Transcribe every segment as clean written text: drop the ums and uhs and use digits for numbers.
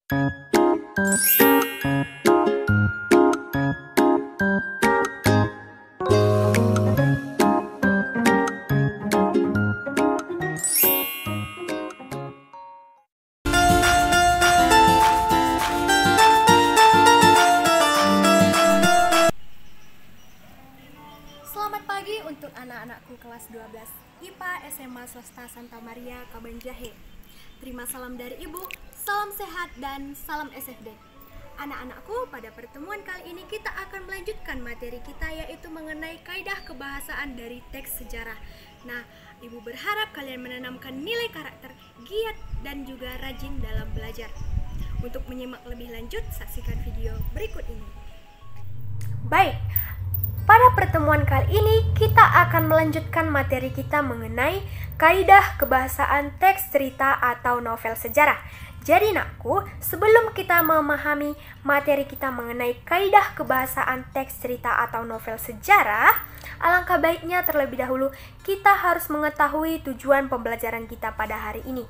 Selamat pagi untuk anak-anakku kelas 12 IPA SMA Swasta Santa Maria Kabanjahe. Terima salam dari Ibu, salam sehat dan salam SFD. Anak-anakku, pada pertemuan kali ini kita akan melanjutkan materi kita, yaitu mengenai kaidah kebahasaan dari teks sejarah. Nah, Ibu berharap kalian menanamkan nilai karakter, giat dan juga rajin dalam belajar. Untuk menyimak lebih lanjut, saksikan video berikut ini. Baik, pada pertemuan kali ini kita akan melanjutkan materi kita mengenai kaidah kebahasaan teks cerita atau novel sejarah. Jadi nakku, sebelum kita memahami materi kita mengenai kaidah kebahasaan teks cerita atau novel sejarah, alangkah baiknya terlebih dahulu kita harus mengetahui tujuan pembelajaran kita pada hari ini.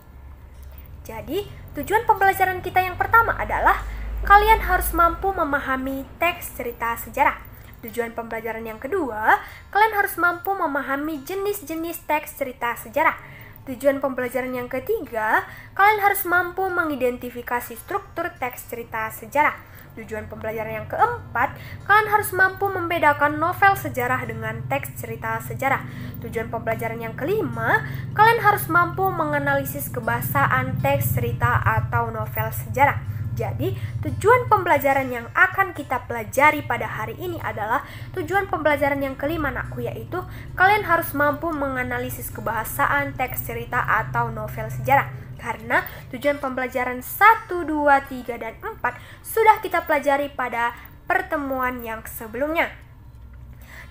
Jadi, tujuan pembelajaran kita yang pertama adalah kalian harus mampu memahami teks cerita sejarah. Tujuan pembelajaran yang kedua, kalian harus mampu memahami jenis-jenis teks cerita sejarah. Tujuan pembelajaran yang ketiga, kalian harus mampu mengidentifikasi struktur teks cerita sejarah. Tujuan pembelajaran yang keempat, kalian harus mampu membedakan novel sejarah dengan teks cerita sejarah. Tujuan pembelajaran yang kelima, kalian harus mampu menganalisis kebahasaan teks cerita atau novel sejarah. Jadi, tujuan pembelajaran yang akan kita pelajari pada hari ini adalah tujuan pembelajaran yang kelima nakku, yaitu kalian harus mampu menganalisis kebahasaan teks cerita atau novel sejarah. Karena tujuan pembelajaran 1, 2, 3, dan 4 sudah kita pelajari pada pertemuan yang sebelumnya.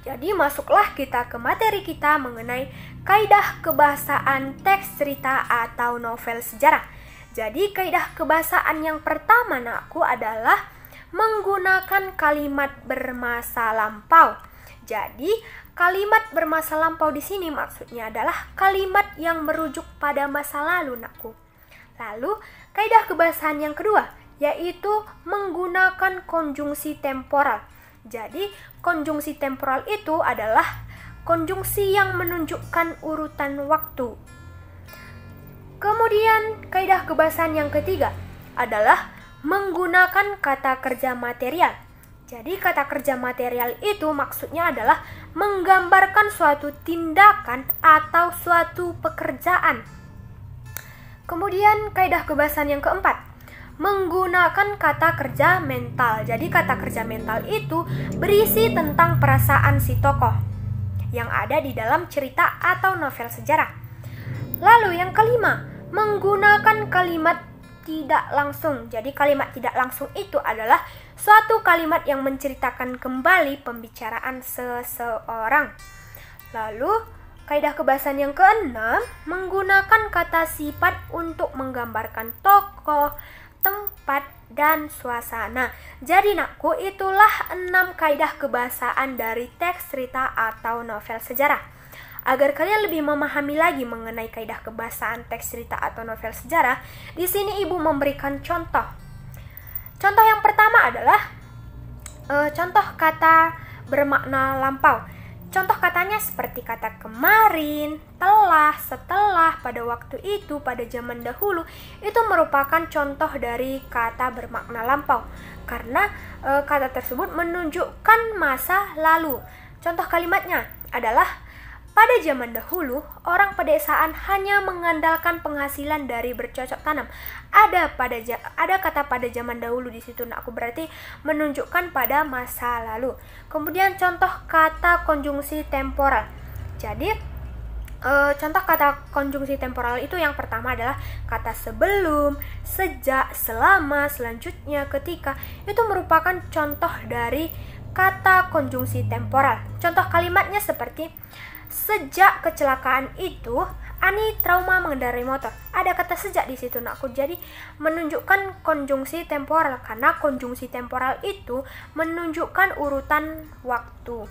Jadi, masuklah kita ke materi kita mengenai kaidah kebahasaan teks cerita atau novel sejarah. Jadi, kaidah kebahasaan yang pertama nakku adalah menggunakan kalimat bermasa lampau. Jadi, kalimat bermasa lampau di sini maksudnya adalah kalimat yang merujuk pada masa lalu nakku. Lalu, kaidah kebahasaan yang kedua yaitu menggunakan konjungsi temporal. Jadi, konjungsi temporal itu adalah konjungsi yang menunjukkan urutan waktu. Kemudian, kaidah kebahasaan yang ketiga adalah menggunakan kata kerja material. Jadi, kata kerja material itu maksudnya adalah menggambarkan suatu tindakan atau suatu pekerjaan. Kemudian, kaidah kebahasaan yang keempat, menggunakan kata kerja mental. Jadi, kata kerja mental itu berisi tentang perasaan si tokoh yang ada di dalam cerita atau novel sejarah. Lalu, yang kelima, menggunakan kalimat tidak langsung. Jadi, kalimat tidak langsung itu adalah suatu kalimat yang menceritakan kembali pembicaraan seseorang. Lalu, kaidah kebahasaan yang keenam, menggunakan kata sifat untuk menggambarkan tokoh, tempat, dan suasana. Jadi nakku, itulah 6 kaidah kebahasaan dari teks cerita atau novel sejarah. Agar kalian lebih memahami lagi mengenai kaidah kebahasaan teks cerita atau novel sejarah, di sini Ibu memberikan contoh. Contoh yang pertama adalah contoh kata bermakna lampau. Contoh katanya seperti kata kemarin, telah, setelah, pada waktu itu, pada zaman dahulu. Itu merupakan contoh dari kata bermakna lampau, karena kata tersebut menunjukkan masa lalu. Contoh kalimatnya adalah, pada zaman dahulu, orang pedesaan hanya mengandalkan penghasilan dari bercocok tanam. Ada kata pada zaman dahulu di situ, aku berarti menunjukkan pada masa lalu. Kemudian contoh kata konjungsi temporal. Jadi, contoh kata konjungsi temporal itu yang pertama adalah kata sebelum, sejak, selama, selanjutnya, ketika. Itu merupakan contoh dari kata konjungsi temporal. Contoh kalimatnya seperti, sejak kecelakaan itu, Ani trauma mengendarai motor. Ada kata sejak di situ nakku. Jadi menunjukkan konjungsi temporal, karena konjungsi temporal itu menunjukkan urutan waktu.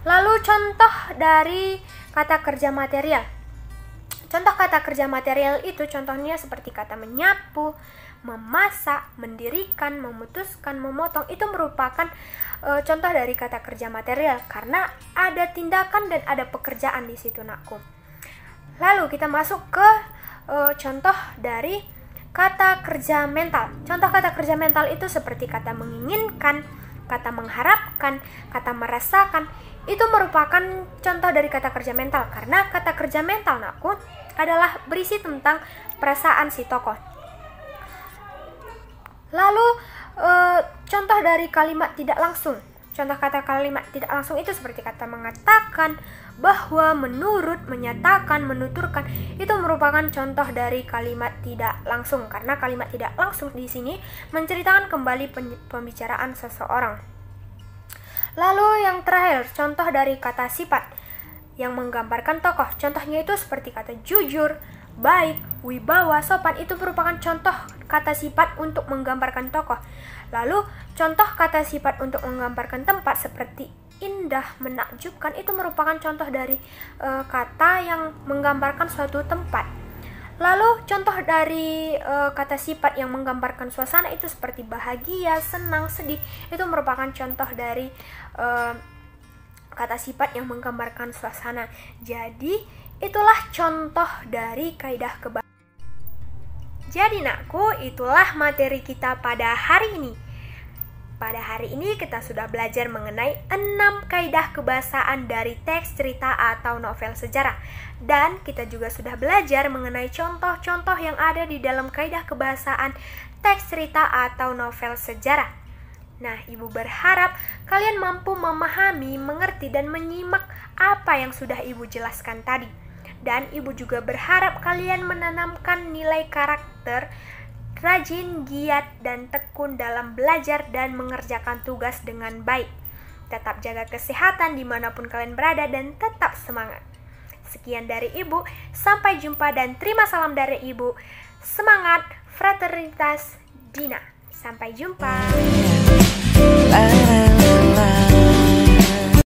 Lalu contoh dari kata kerja material. Contoh kata kerja material itu contohnya seperti kata menyapu, memasak, mendirikan, memutuskan, memotong itu merupakan contoh dari kata kerja material karena ada tindakan dan ada pekerjaan di situ, nakku. Lalu kita masuk ke contoh dari kata kerja mental. Contoh kata kerja mental itu seperti kata menginginkan, kata mengharapkan, kata merasakan. Itu merupakan contoh dari kata kerja mental karena kata kerja mental, nakku, adalah berisi tentang perasaan si tokoh. Lalu contoh dari kalimat tidak langsung. Contoh kata kalimat tidak langsung itu seperti kata mengatakan, bahwa, menurut, menyatakan, menuturkan. Itu merupakan contoh dari kalimat tidak langsung karena kalimat tidak langsung di sini menceritakan kembali pembicaraan seseorang. Lalu yang terakhir, contoh dari kata sifat yang menggambarkan tokoh. Contohnya itu seperti kata jujur, baik, wibawa, sopan. Itu merupakan contoh kata sifat untuk menggambarkan tokoh. Lalu contoh kata sifat untuk menggambarkan tempat seperti indah, menakjubkan. Itu merupakan contoh dari kata yang menggambarkan suatu tempat. Lalu contoh dari kata sifat yang menggambarkan suasana itu seperti bahagia, senang, sedih. Itu merupakan contoh dari kata sifat yang menggambarkan suasana. Jadi itulah contoh dari kaidah kebahasaan. Jadi nakku, itulah materi kita pada hari ini. Pada hari ini kita sudah belajar mengenai 6 kaidah kebahasaan dari teks cerita atau novel sejarah. Dan kita juga sudah belajar mengenai contoh-contoh yang ada di dalam kaidah kebahasaan teks cerita atau novel sejarah. Nah, Ibu berharap kalian mampu memahami, mengerti, dan menyimak apa yang sudah Ibu jelaskan tadi. Dan Ibu juga berharap kalian menanamkan nilai karakter, rajin, giat, dan tekun dalam belajar dan mengerjakan tugas dengan baik. Tetap jaga kesehatan dimanapun kalian berada dan tetap semangat. Sekian dari Ibu, sampai jumpa dan terima salam dari Ibu. Semangat, fraternitas Dina. Sampai jumpa.